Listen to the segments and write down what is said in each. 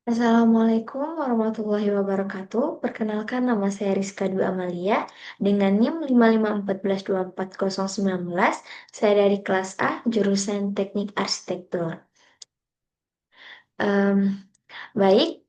Assalamualaikum warahmatullahi wabarakatuh. Perkenalkan nama saya Rizka Dwi Amalia dengan NIM 554124019. Saya dari kelas A, jurusan Teknik Arsitektur. Em, baik,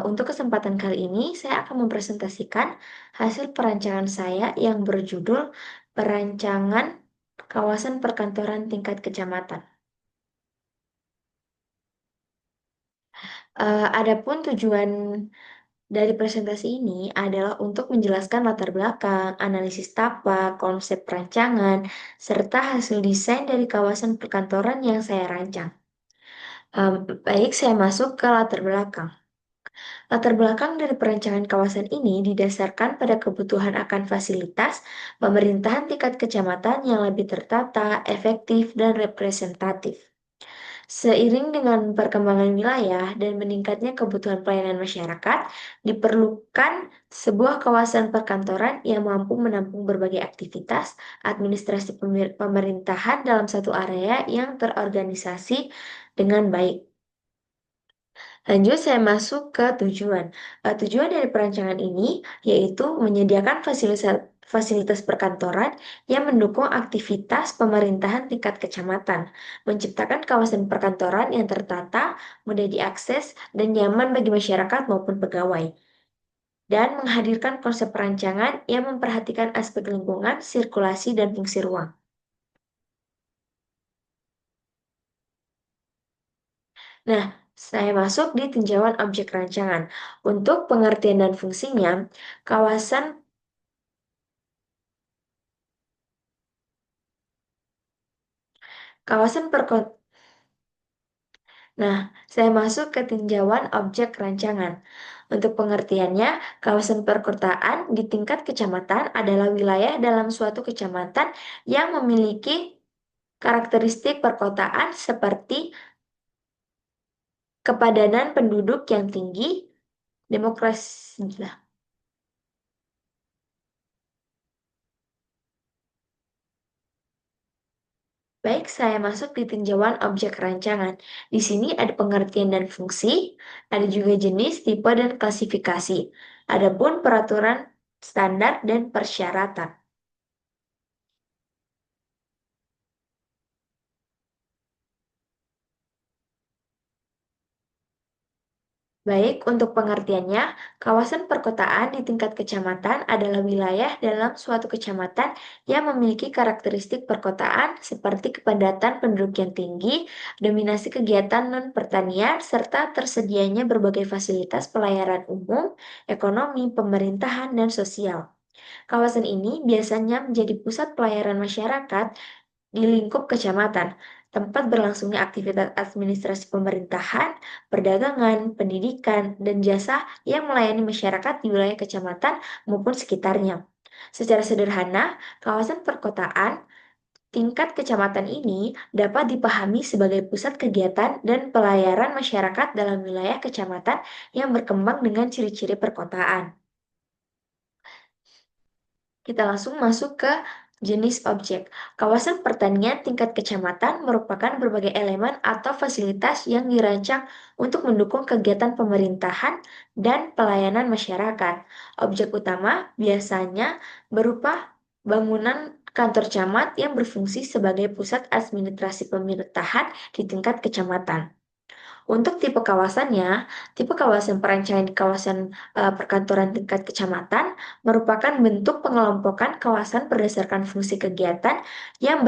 untuk kesempatan kali ini saya akan mempresentasikan hasil perancangan saya yang berjudul Perancangan Kawasan Perkantoran Tingkat Kecamatan. Adapun tujuan dari presentasi ini adalah untuk menjelaskan latar belakang, analisis tapak, konsep perancangan, serta hasil desain dari kawasan perkantoran yang saya rancang. Baik, saya masuk ke latar belakang. Latar belakang dari perancangan kawasan ini didasarkan pada kebutuhan akan fasilitas pemerintahan tingkat kecamatan yang lebih tertata, efektif, dan representatif. Seiring dengan perkembangan wilayah dan meningkatnya kebutuhan pelayanan masyarakat, diperlukan sebuah kawasan perkantoran yang mampu menampung berbagai aktivitas administrasi pemerintahan dalam satu area yang terorganisasi dengan baik. Lanjut, saya masuk ke tujuan. Tujuan dari perancangan ini yaitu menyediakan fasilitas perkantoran yang mendukung aktivitas pemerintahan tingkat kecamatan, menciptakan kawasan perkantoran yang tertata, mudah diakses, dan nyaman bagi masyarakat maupun pegawai, dan menghadirkan konsep perancangan yang memperhatikan aspek lingkungan, sirkulasi, dan fungsi ruang. Nah, saya masuk di tinjauan objek rancangan. Untuk pengertian dan fungsinya, kawasan kawasan perkot Nah, saya masuk ke tinjauan objek rancangan. Untuk pengertiannya, kawasan perkotaan di tingkat kecamatan adalah wilayah dalam suatu kecamatan yang memiliki karakteristik perkotaan seperti kepadanan penduduk yang tinggi, demokrasi. Baik, saya masuk di tinjauan objek rancangan. Di sini ada pengertian dan fungsi, ada juga jenis, tipe, dan klasifikasi. Adapun peraturan standar dan persyaratan. Baik, untuk pengertiannya, kawasan perkotaan di tingkat kecamatan adalah wilayah dalam suatu kecamatan yang memiliki karakteristik perkotaan seperti kepadatan penduduk yang tinggi, dominasi kegiatan non-pertanian, serta tersedianya berbagai fasilitas pelayanan umum, ekonomi, pemerintahan, dan sosial. Kawasan ini biasanya menjadi pusat pelayanan masyarakat di lingkup kecamatan, tempat berlangsungnya aktivitas administrasi pemerintahan, perdagangan, pendidikan, dan jasa yang melayani masyarakat di wilayah kecamatan maupun sekitarnya. Secara sederhana, kawasan perkotaan tingkat kecamatan ini dapat dipahami sebagai pusat kegiatan dan pelayaran masyarakat dalam wilayah kecamatan yang berkembang dengan ciri-ciri perkotaan. Kita langsung masuk ke jenis objek. Kawasan pertanian tingkat kecamatan merupakan berbagai elemen atau fasilitas yang dirancang untuk mendukung kegiatan pemerintahan dan pelayanan masyarakat. Objek utama biasanya berupa bangunan kantor camat yang berfungsi sebagai pusat administrasi pemerintahan di tingkat kecamatan. Untuk tipe kawasan perancangan di kawasan perkantoran tingkat kecamatan merupakan bentuk pengelompokan kawasan berdasarkan fungsi kegiatan yang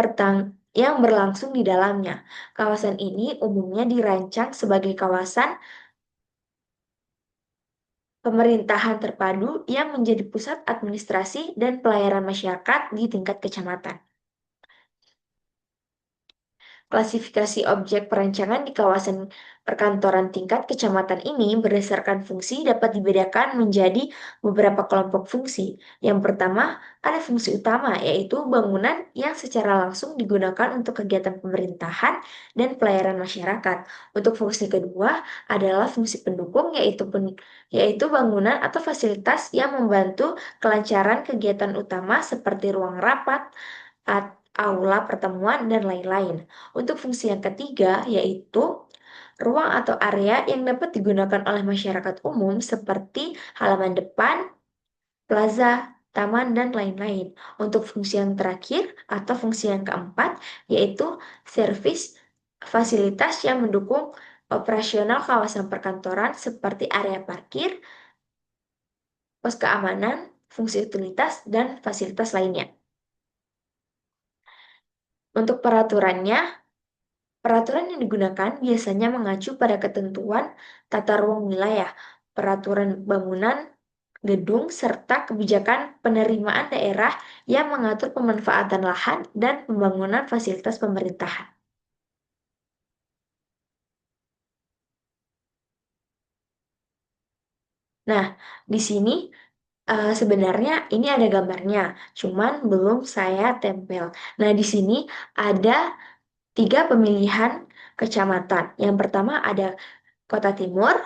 berlangsung di dalamnya. Kawasan ini umumnya dirancang sebagai kawasan pemerintahan terpadu yang menjadi pusat administrasi dan pelayanan masyarakat di tingkat kecamatan. Klasifikasi objek perancangan di kawasan perkantoran tingkat kecamatan ini berdasarkan fungsi dapat dibedakan menjadi beberapa kelompok fungsi. Yang pertama, ada fungsi utama, yaitu bangunan yang secara langsung digunakan untuk kegiatan pemerintahan dan pelayanan masyarakat. Untuk fungsi kedua adalah fungsi pendukung, yaitu bangunan atau fasilitas yang membantu kelancaran kegiatan utama seperti ruang rapat, aula pertemuan, dan lain-lain. Untuk fungsi yang ketiga, yaitu ruang atau area yang dapat digunakan oleh masyarakat umum seperti halaman depan, plaza, taman, dan lain-lain. Untuk fungsi yang terakhir atau fungsi yang keempat, yaitu servis fasilitas yang mendukung operasional kawasan perkantoran seperti area parkir, pos keamanan, fungsi utilitas, dan fasilitas lainnya. Untuk peraturan yang digunakan biasanya mengacu pada ketentuan tata ruang wilayah, peraturan bangunan, gedung, serta kebijakan penerimaan daerah yang mengatur pemanfaatan lahan dan pembangunan fasilitas pemerintahan. Nah, di sini sebenarnya ini ada gambarnya, cuman belum saya tempel. Nah, di sini ada tiga pemilihan kecamatan. Yang pertama ada Kota Timur,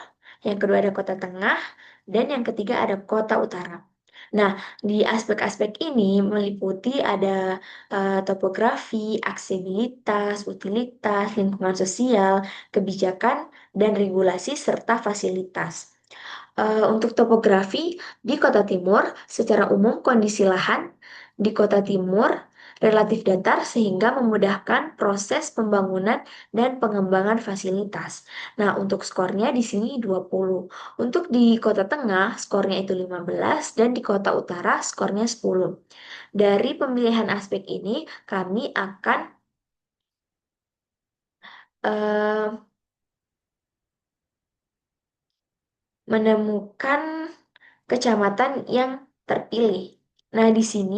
yang kedua ada Kota Tengah, dan yang ketiga ada Kota Utara. Nah, di aspek-aspek ini meliputi ada topografi, aksesibilitas, utilitas, lingkungan sosial, kebijakan, dan regulasi serta fasilitas. Untuk topografi di Kota Timur, secara umum kondisi lahan di Kota Timur relatif datar sehingga memudahkan proses pembangunan dan pengembangan fasilitas. Nah, untuk skornya di sini 20. Untuk di Kota Tengah, skornya itu 15 dan di Kota Utara skornya 10. Dari pemilihan aspek ini, kami akan eh, menemukan kecamatan yang terpilih. Nah, di sini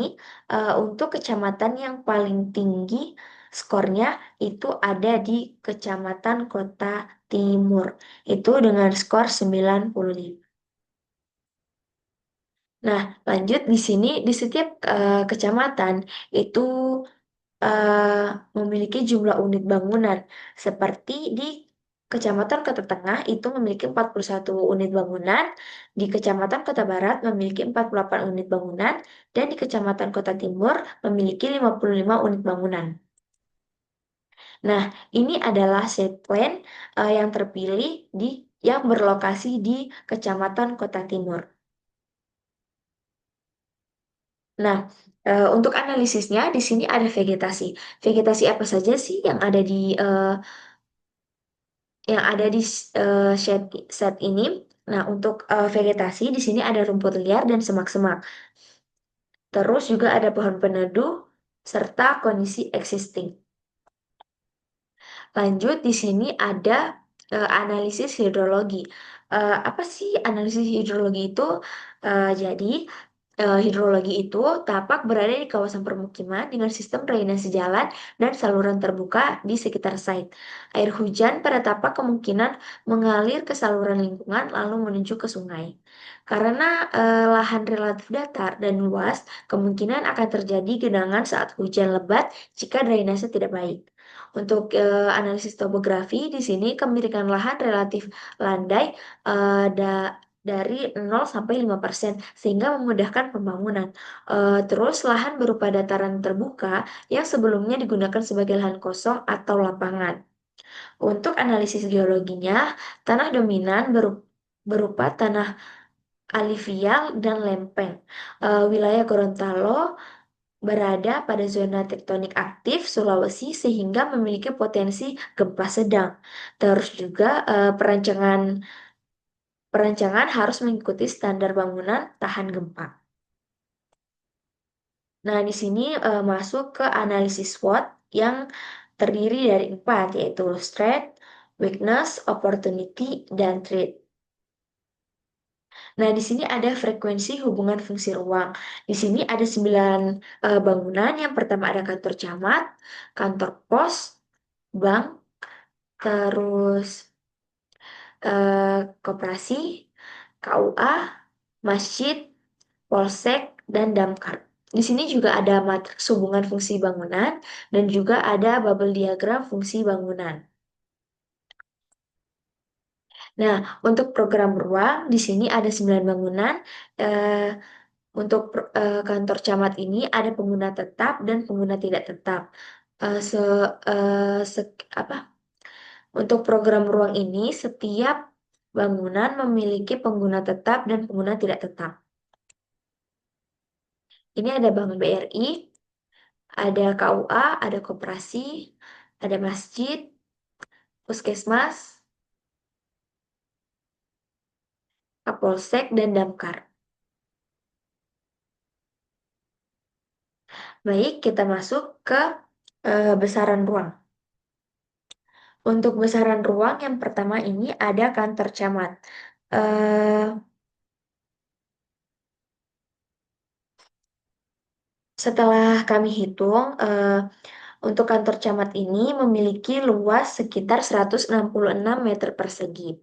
untuk kecamatan yang paling tinggi skornya itu ada di Kecamatan Kota Timur. Itu dengan skor 95. Nah, lanjut di sini di setiap kecamatan itu eh, memiliki jumlah unit bangunan. Seperti di Kecamatan Kota Tengah itu memiliki 41 unit bangunan, di Kecamatan Kota Barat memiliki 48 unit bangunan, dan di Kecamatan Kota Timur memiliki 55 unit bangunan. Nah, ini adalah set plan yang terpilih yang berlokasi di Kecamatan Kota Timur. Nah, untuk analisisnya di sini ada vegetasi. Vegetasi apa saja sih yang ada di set ini? Nah, untuk vegetasi di sini ada rumput liar dan semak-semak. Terus juga ada pohon peneduh serta kondisi existing. Lanjut, di sini ada analisis hidrologi. Apa sih analisis hidrologi itu? Jadi, hidrologi itu tapak berada di kawasan permukiman dengan sistem drainase jalan dan saluran terbuka di sekitar site. Air hujan pada tapak kemungkinan mengalir ke saluran lingkungan lalu menuju ke sungai. Karena lahan relatif datar dan luas, kemungkinan akan terjadi genangan saat hujan lebat jika drainase tidak baik. Untuk analisis topografi, di sini kemirikan lahan relatif landai dari 0 sampai 5% sehingga memudahkan pembangunan. Terus lahan berupa dataran terbuka yang sebelumnya digunakan sebagai lahan kosong atau lapangan. Untuk analisis geologinya, tanah dominan berupa tanah aluvial dan lempeng. Wilayah Gorontalo berada pada zona tektonik aktif Sulawesi sehingga memiliki potensi gempa sedang. Terus juga perancangan harus mengikuti standar bangunan tahan gempa. Nah, di sini masuk ke analisis SWOT yang terdiri dari 4, yaitu strength, weakness, opportunity, dan threat. Nah, di sini ada frekuensi hubungan fungsi ruang. Di sini ada 9 bangunan. Yang pertama ada kantor camat, kantor pos, bank, terus koperasi, KUA, masjid, polsek, dan damkar. Di sini juga ada matriks hubungan fungsi bangunan dan juga ada bubble diagram fungsi bangunan. Nah, untuk program ruang di sini ada 9 bangunan. Eh, untuk kantor camat ini ada pengguna tetap dan pengguna tidak tetap. Eh, se, eh, se- apa? Untuk program ruang ini, setiap bangunan memiliki pengguna tetap dan pengguna tidak tetap. Ini ada Bank BRI, ada KUA, ada koperasi, ada masjid, puskesmas, Kapolsek, dan Damkar. Baik, kita masuk ke besaran ruang. Untuk besaran ruang yang pertama ini ada kantor camat. Eh, Setelah kami hitung, untuk kantor camat ini memiliki luas sekitar 166 meter persegi.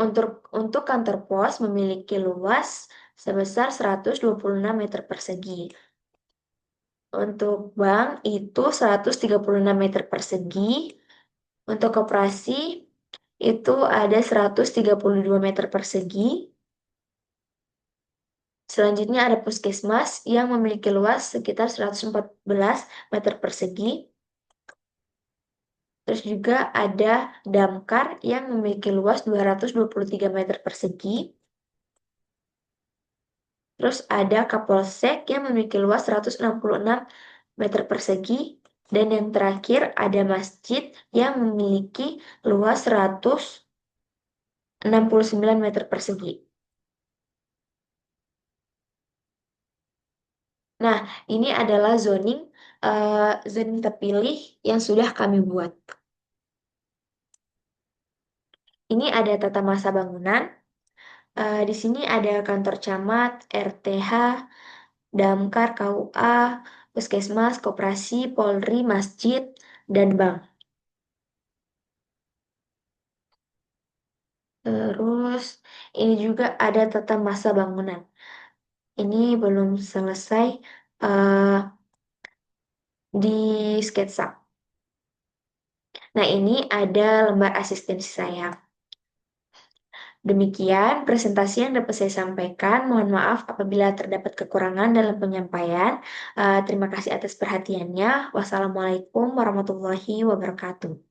Untuk kantor pos memiliki luas sebesar 126 meter persegi. Untuk bank itu 136 meter persegi. Untuk koperasi itu ada 132 meter persegi. Selanjutnya ada puskesmas yang memiliki luas sekitar 114 meter persegi. Terus juga ada damkar yang memiliki luas 223 meter persegi. Terus ada Kapolsek yang memiliki luas 166 meter persegi. Dan yang terakhir ada masjid yang memiliki luas 169 meter persegi. Nah, ini adalah zoning terpilih yang sudah kami buat. Ini ada tata masa bangunan. Di sini ada kantor camat, RTH, Damkar, KUA, Puskesmas, Koperasi, Polri, Masjid, dan Bank. Terus ini juga ada tata masa bangunan. Ini belum selesai eh, di sketsa. Nah, ini ada lembar asistensi saya. Demikian presentasi yang dapat saya sampaikan. Mohon maaf apabila terdapat kekurangan dalam penyampaian. Terima kasih atas perhatiannya. Wassalamualaikum warahmatullahi wabarakatuh.